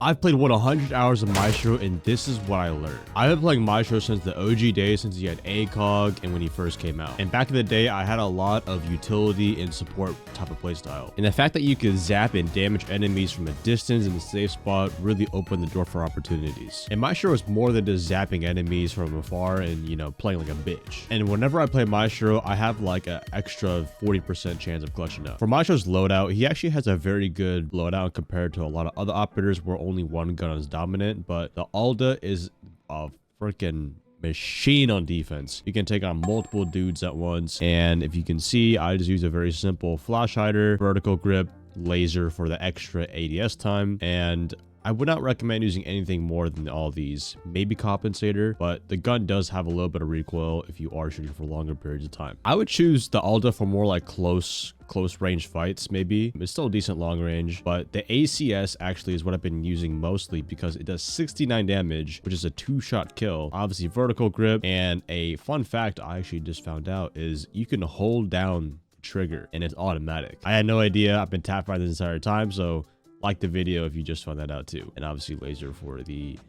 I've played 100 hours of Maestro, and this is what I learned. I've been playing Maestro since the OG days, since he had ACOG and when he first came out. And back in the day, I had a lot of utility and support type of playstyle. And the fact that you could zap and damage enemies from a distance in the safe spot really opened the door for opportunities. And Maestro was more than just zapping enemies from afar and, you know, playing like a bitch. And whenever I play Maestro, I have like an extra 40% chance of clutching up. For Maestro's loadout, he actually has a very good loadout compared to a lot of other operators where only one gun is dominant, but the Alda is a freaking machine on defense. You can take on multiple dudes at once, and if you can see, I just use a very simple flash hider, vertical grip, laser for the extra ADS time, and I would not recommend using anything more than all these. Maybe compensator, but the gun does have a little bit of recoil if you are shooting for longer periods of time. I would choose the Alda for more like close range fights. Maybe it's still a decent long range, but the ACS actually is what I've been using mostly because it does 69 damage, which is a 2-shot kill. Obviously vertical grip, and a fun fact I actually just found out is you can hold down the trigger and it's automatic. I had no idea. I've been tapped by this entire time, so like the video if you just found that out too. And obviously laser for the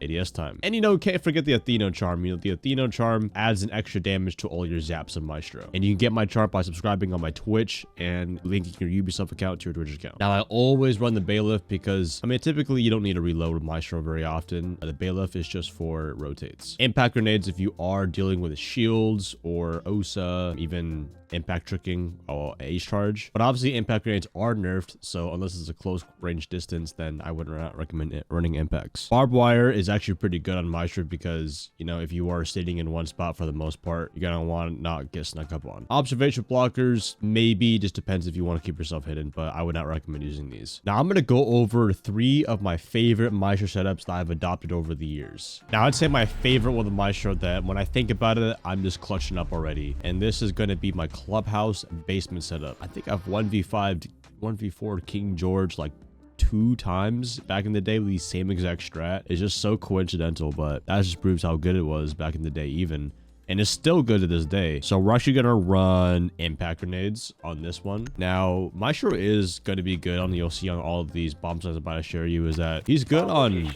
ADS time. And you know, can't forget the Athieno charm. You know, the Athieno charm adds an extra damage to all your zaps of Maestro. And you can get my charm by subscribing on my Twitch and linking your Ubisoft account to your Twitch account. Now, I always run the bailiff because, I mean, typically you don't need to reload with Maestro very often. The bailiff is just for rotates. Impact grenades if you are dealing with shields or OSA, even impact tricking or ace charge. But obviously impact grenades are nerfed, so unless it's a close range distance, then I would not recommend running impacts. Barbed wire is actually pretty good on Maestro because, you know, if you are sitting in one spot for the most part, you're gonna want to not get snuck up on. Observation blockers, maybe, just depends if you want to keep yourself hidden, but I would not recommend using these. Now I'm gonna go over 3 of my favorite Maestro setups that I've adopted over the years. Now I'd say my favorite one of Maestro that when I think about it, I'm just clutching up already, and this is going to be my Clubhouse basement setup. I think I've 1v5 1v4 King George like 2 times back in the day with the same exact strat. It's just so coincidental, but that just proves how good it was back in the day even. And it's still good to this day. So we're actually gonna run impact grenades on this one. Now, Maestro is gonna be good on, you'll see on all of these bombs I'm about to share you, is that he's good on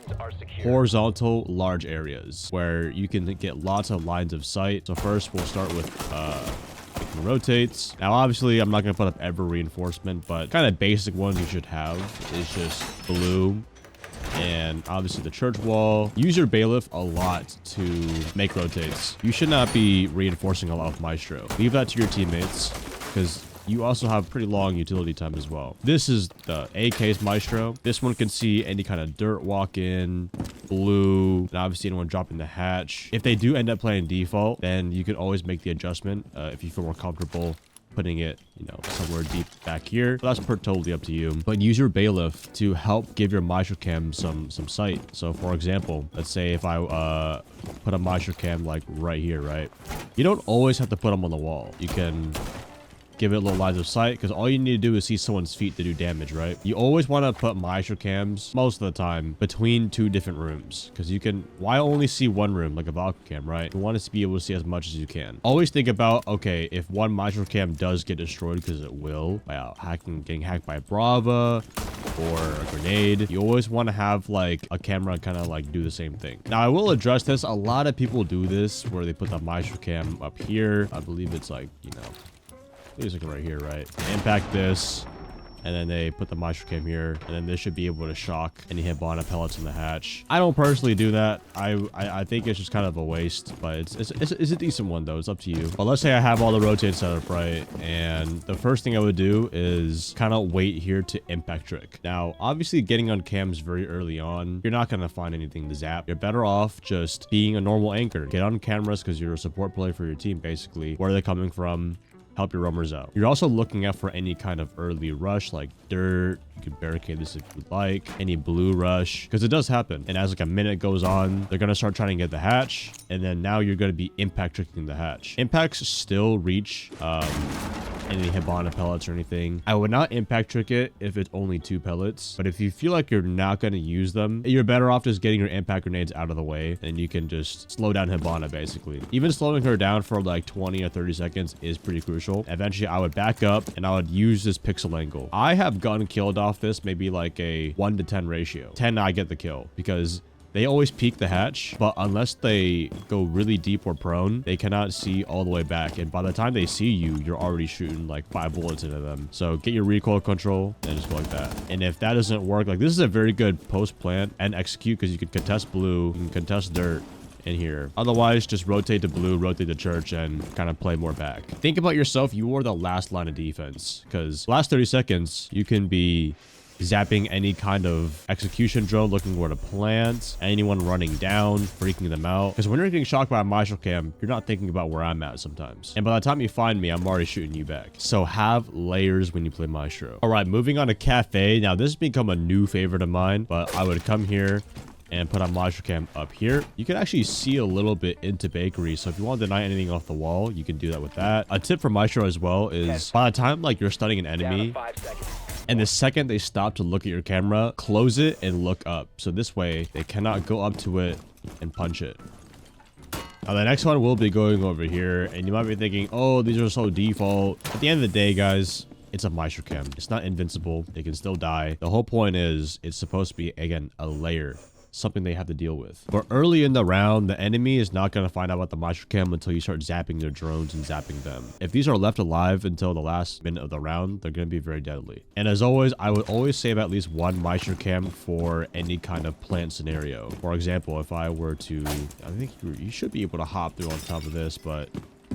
horizontal large areas where you can get lots of lines of sight. So first we'll start with rotates. Now obviously I'm not going to put up every reinforcement, but kind of basic ones you should have is just blue and obviously the church wall. Use your bailiff a lot to make rotates. You should not be reinforcing a lot with Maestro. Leave that to your teammates because you also have pretty long utility time as well. This is the AK's Maestro. This one can see any kind of dirt walk in, blue, and obviously anyone dropping the hatch. If they do end up playing default, then you can always make the adjustment if you feel more comfortable putting it, you know, somewhere deep back here. But that's totally up to you. But use your bailiff to help give your Maestro cam some sight. So for example, let's say if I put a Maestro cam like right here, right? You don't always have to put them on the wall. You can give it little lines of sight because all you need to do is see someone's feet to do damage, right? You always want to put Maestro cams most of the time between 2 different rooms because you can, why only see one room like a Valkyrie cam, right? You want to be able to see as much as you can. Always think about, okay, if one Maestro cam does get destroyed, because it will, by getting hacked by Brava or a grenade, you always want to have like a camera kind of like do the same thing. Now I will address this. A lot of people do this where they put the Maestro cam up here. I believe it's like, you know, it's like right here, right? Impact this, and then they put the Maestro cam here, and then this should be able to shock any Hibana pellets in the hatch. I don't personally do that. I think it's just kind of a waste, but it's a decent one though. It's up to you. But let's say I have all the rotates set up right, and the first thing I would do is kind of wait here to impact trick. Now, obviously getting on cams very early on, you're not going to find anything to zap. You're better off just being a normal anchor. Get on cameras because you're a support player for your team, basically. Where are they coming from? Help your roamers out. You're also looking out for any kind of early rush like dirt. You can barricade this if you'd like. Any blue rush, because it does happen. And as like a minute goes on, they're going to start trying to get the hatch. And then now you're going to be impact tricking the hatch. Impacts still reach any Hibana pellets or anything. I would not impact trick it if it's only 2 pellets, but if you feel like you're not going to use them, you're better off just getting your impact grenades out of the way, and you can just slow down Hibana basically. Even slowing her down for like 20 or 30 seconds is pretty crucial. Eventually I would back up and I would use this pixel angle. I have gotten killed off this maybe like a 1 to 10 ratio. 10 I get the kill because they always peek the hatch, but unless they go really deep or prone, they cannot see all the way back. And by the time they see you, you're already shooting like 5 bullets into them. So get your recoil control and just go like that. And if that doesn't work, like this is a very good post plant and execute because you can contest blue, you can contest dirt in here. Otherwise, just rotate to blue, rotate to church, and kind of play more back. Think about yourself. You are the last line of defense because last 30 seconds, you can be zapping any kind of execution drone looking where to plant, anyone running down, freaking them out. Because when you're getting shocked by a Maestro cam, you're not thinking about where I'm at sometimes. And by the time you find me, I'm already shooting you back. So have layers when you play Maestro. All right, moving on to Kafe. Now, this has become a new favorite of mine, but I would come here and put on Maestro cam up here. You can actually see a little bit into bakery. So if you want to deny anything off the wall, you can do that with that. A tip for Maestro as well is by the time like you're stunning an enemy, and the second they stop to look at your camera, close it and look up. So this way they cannot go up to it and punch it. Now the next one will be going over here, and you might be thinking, oh, these are so default. At the end of the day, guys, it's a Maestro cam. It's not invincible. They can still die. The whole point is it's supposed to be, again, a layer. Something they have to deal with. But early in the round, the enemy is not going to find out about the Maestro cam until you start zapping their drones and zapping them. If these are left alive until the last minute of the round, they're going to be very deadly. And as always, I would always save at least 1 Maestro cam for any kind of plant scenario. For example, if I were to, I think you should be able to hop through on top of this, but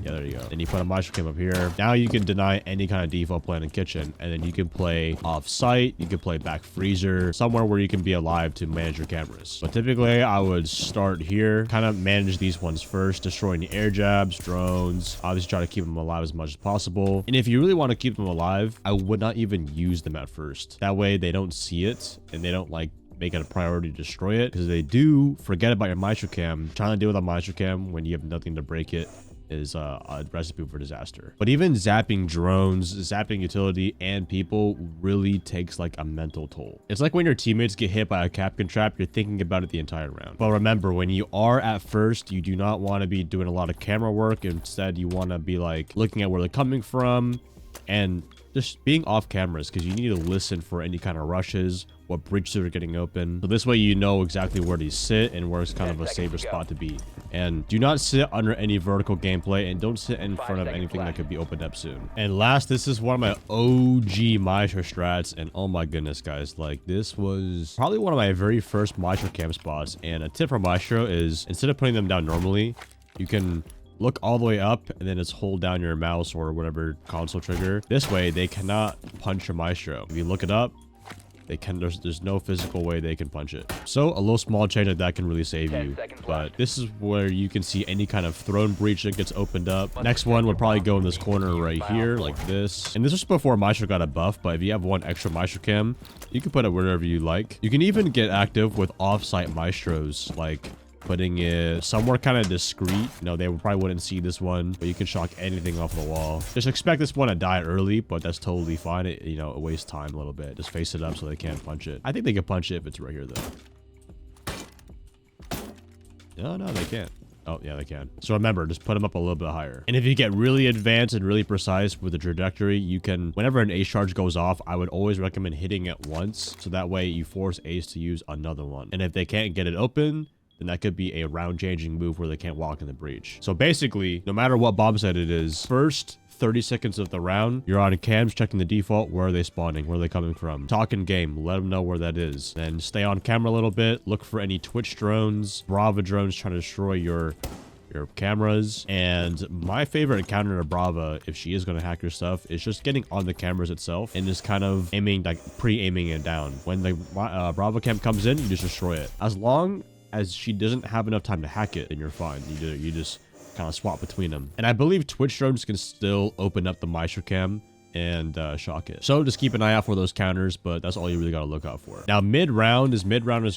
yeah, there you go. Then you put a Maestro cam up here. Now you can deny any kind of default plant in kitchen, and then you can play off site. You can play back freezer, somewhere where you can be alive to manage your cameras. But typically I would start here, kind of manage these ones first, destroying the air jabs, drones, obviously try to keep them alive as much as possible. And if you really want to keep them alive, I would not even use them at first. That way they don't see it and they don't like make it a priority to destroy it, because they do forget about your Maestro cam. Trying to deal with a Maestro cam when you have nothing to break it is a recipe for disaster. But even zapping drones, zapping utility and people really takes like a mental toll. It's like when your teammates get hit by a Capcan trap, you're thinking about it the entire round. But remember, when you are at first, you do not want to be doing a lot of camera work. Instead, you want to be like looking at where they're coming from and just being off cameras, because you need to listen for any kind of rushes, what breaches are getting open. So this way you know exactly where to sit and where it's kind of a safer spot to be. And do not sit under any vertical gameplay, and don't sit in front of anything that could be opened up soon. And last, this is one of my OG Maestro strats, and oh my goodness, guys, like this was probably one of my very first Maestro cam spots. And a tip for Maestro is, instead of putting them down normally, you can look all the way up and then just hold down your mouse or whatever console trigger. This way they cannot punch your Maestro. If you look it up, they can, there's no physical way they can punch it. So a little small change like that can really save you. But this is where you can see any kind of throne breach that gets opened up. Next one would probably go in this corner right here, like this. And this was before Maestro got a buff, but if you have one extra Maestro cam, you can put it wherever you like. You can even get active with off-site Maestros, like putting it somewhere kind of discreet. You know, they probably wouldn't see this one, but you can shock anything off the wall. Just expect this one to die early, but that's totally fine. It, you know, it wastes time a little bit. Just face it up so they can't punch it. I think they can punch it if it's right here, though. No, they can't. Oh, yeah, they can. So remember, just put them up a little bit higher. And if you get really advanced and really precise with the trajectory, you can, whenever an ace charge goes off, I would always recommend hitting it once. So that way you force ace to use another one. And if they can't get it open, then that could be a round changing move where they can't walk in the breach. So basically, no matter what bomb set it is, first 30 seconds of the round, you're on cams checking the default. Where are they spawning? Where are they coming from? Talk in game. Let them know where that is. Then stay on camera a little bit. Look for any Twitch drones, Brava drones trying to destroy your cameras. And my favorite encounter to Brava, if she is going to hack your stuff, is just getting on the cameras itself and just kind of aiming, like pre-aiming it down. When the Brava cam comes in, you just destroy it. As long as she doesn't have enough time to hack it, then you're fine. You just kind of swap between them. And I believe Twitch drones can still open up the Maestro cam and shock it. So just keep an eye out for those counters, but that's all you really got to look out for. Now mid-round is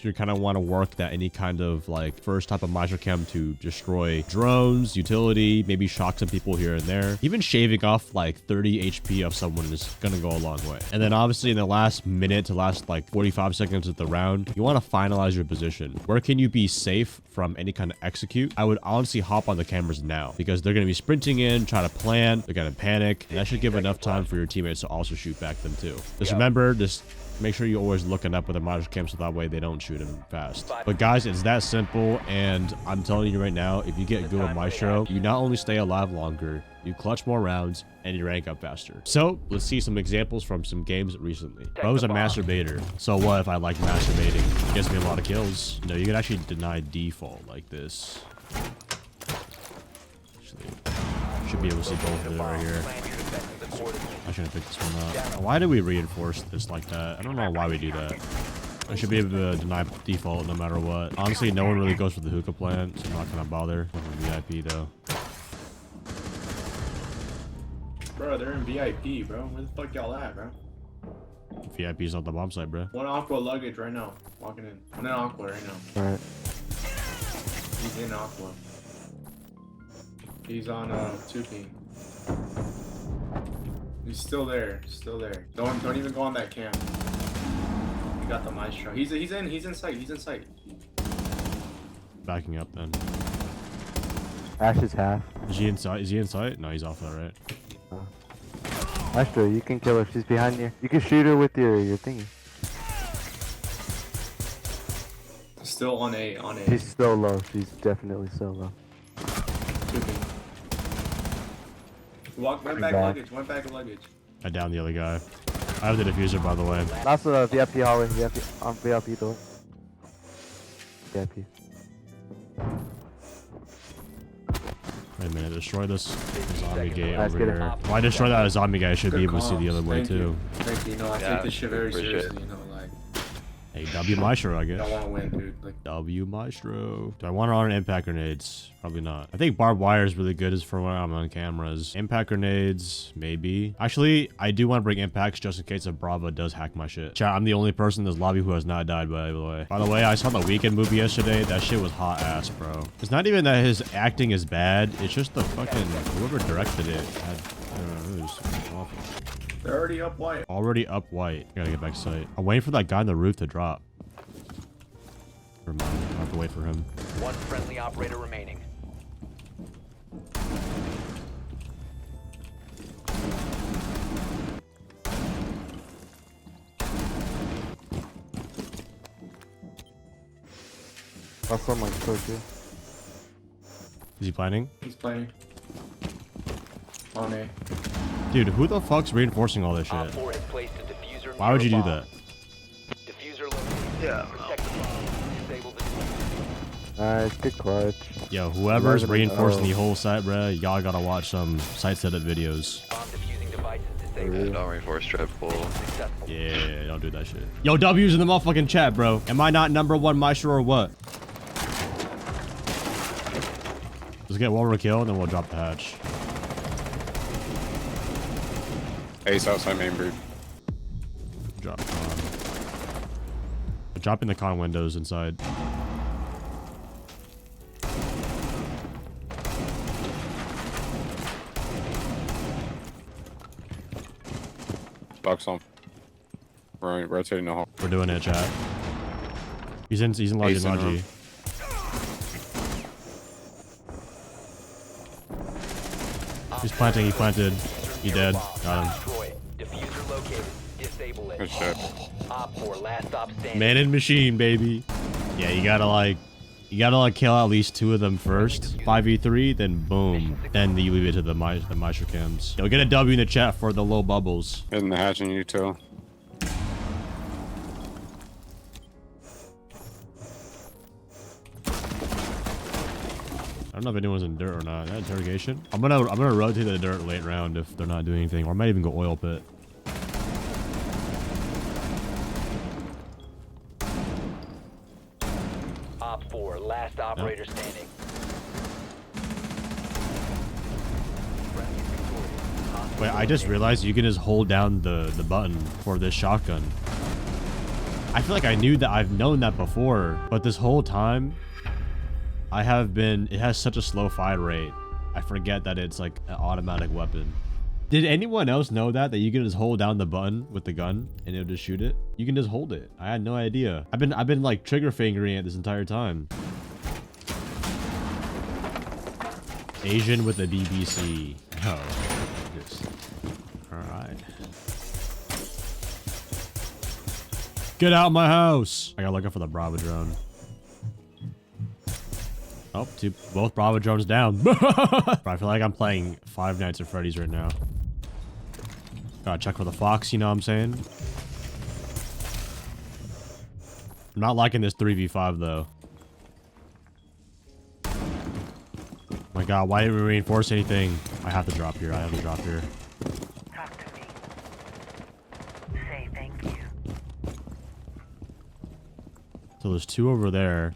you kind of want to work that any kind of like first type of Maestro cam to destroy drones, utility, maybe shock some people here and there. Even shaving off like 30 HP of someone is gonna go a long way. And then obviously in the last minute to last like 45 seconds of the round, you want to finalize your position. Where can you be safe from any kind of execute? I would honestly hop on the cameras now because they're going to be sprinting in, try to plan, they're going to panic, and that should give enough time for your teammates to also shoot back them too. Just remember, just make sure you're always looking up with the Maestro cam so that way they don't shoot him fast. But guys, it's that simple, and I'm telling you right now, if you get good with Maestro, you not only stay alive longer, you clutch more rounds, and you rank up faster. So let's see some examples from some games recently. I was a masturbator, so what if I like masturbating? It gets me a lot of kills. You know, you can actually deny default like this. Actually, should be able to see both of them right here. I should have picked this one up. Why do we reinforce this like that? I don't know why we do that. I should be able to deny default no matter what. Honestly, no one really goes for the hookah plan, so I'm not gonna bother. I'm VIP though. Bro, they're in VIP, bro. Where the fuck y'all at, bro? VIP's on the bomb site, bro. One Aqua luggage right now. Walking in. One in Aqua right now. Alright. He's in Aqua. He's on 2 ping. He's still there. Still there. Don't even go on that camp. You got the Maestro. He's in sight. He's in sight. Backing up then. Ash is half. Is he inside? Is he inside? No, he's off that, right? Maestro, you can kill her. She's behind you. You can shoot her with your thingy. Still on A. She's so low. She's definitely so low. 2 ping. Went back luggage. I downed the other guy. I have the diffuser, by the way. Also, VIP hallway. VIP door. VIP. Wait a minute, destroy this zombie gate Nice, over get it. here. Why destroy that zombie guy? I should be able to see the other way too. Thank you. No, I take this shit very seriously, you know, like. Hey, W Maestro, I guess. I want to win, dude. Like, W Maestro. Do I want her on impact grenades? Probably not. I think barbed wire is really good as for when I'm on cameras. Impact grenades, maybe. Actually, I do want to bring impacts just in case a Bravo does hack my shit. Chat, I'm the only person in this lobby who has not died, by the way. By the way, I saw the Weekend movie yesterday. That shit was hot ass, bro. It's not even that his acting is bad. It's just the fucking, whoever directed it had, I don't know, it was awful. they're already up white. Already up white. Gotta get back to sight. I'm waiting for that guy on the roof to drop. Never mind. I have to wait for him. One friendly operator remaining. Also, my towards you. Is he planning? He's playing. On A. Dude, who the fuck's reinforcing all this Op shit? 4 has placed a diffuser Why would you near do a that? bomb. Diffuser located. Yeah. Protect the bomb. Disable the diffuser. Nice, good clutch. Yo, whoever's 11 reinforcing the 0. whole site, bruh, y'all gotta watch some site setup videos. Bomb diffusing device is disabled. Really? Don't reinforce trap full. Successful. Yeah, don't do that shit. Yo, W's in the motherfucking chat, bro. Am I not #1 Maestro or what? Let's get one more kill and then we'll drop the hatch. Ace outside main breed. Drop con. Dropping the con windows inside. Box on. Right, rotating the hall. We're doing it, chat. He's in lodge, Ace in lodge. room. He's planting, he planted. He dead. Got him. Destroy. Diffuser located. Disable it. Good shit. Op 4 last stop standing. Man in machine, baby. Yeah, you gotta like kill at least 2 of them first. 5v3, then boom. Then you leave it to the Maestro cams. Yo, get a W in the chat for the low bubbles. Hitting the hatch and util. I don't know if anyone's in dirt or not. That interrogation. I'm gonna rotate the dirt late round if they're not doing anything, or I might even go oil pit. Op 4 last operator standing. Friendly victorious. Hostile Wait, I just realized you can just hold down the button for this shotgun. I feel like I've known that before, but this whole time, it has such a slow fire rate. I forget that it's like an automatic weapon. Did anyone else know that you can just hold down the button with the gun and it'll just shoot it? You can just hold it. I had no idea. I've been like trigger fingering it this entire time. Asian with a BBC. Oh, yes. All right. Get out of my house. I gotta look out for the Bravo drone. Oh, both Bravo drones down. I feel like I'm playing Five Nights at Freddy's right now. Gotta check for the fox, you know what I'm saying? I'm not liking this 3v5 though. My god, why didn't we reinforce anything? I have to drop here. I have to drop here. Talk to me. Say thank you. So there's two over there.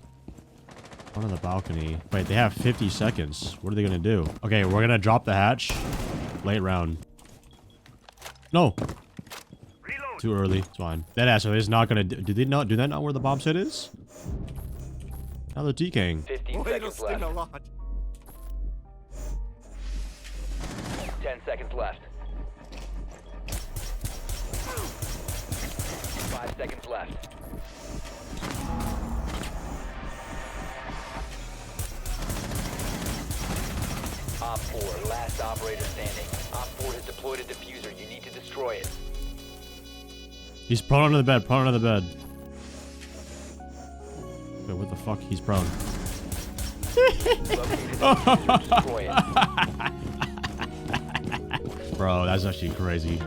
One on the balcony. Wait, they have 50 seconds. What are they gonna do? Okay, we're gonna drop the hatch. Late round. No. Reload. Too early. It's fine. That ass, so they're just not gonna do they not know where the bomb set is? Now they're TKing. 15 seconds left. 10 seconds left. 5 seconds left. Op 4, last operator standing. Op 4 has deployed a diffuser. You need to destroy it. He's prone under the bed. Prone under the bed. Wait, what the fuck? He's prone. Destroy it. Bro, that's actually crazy.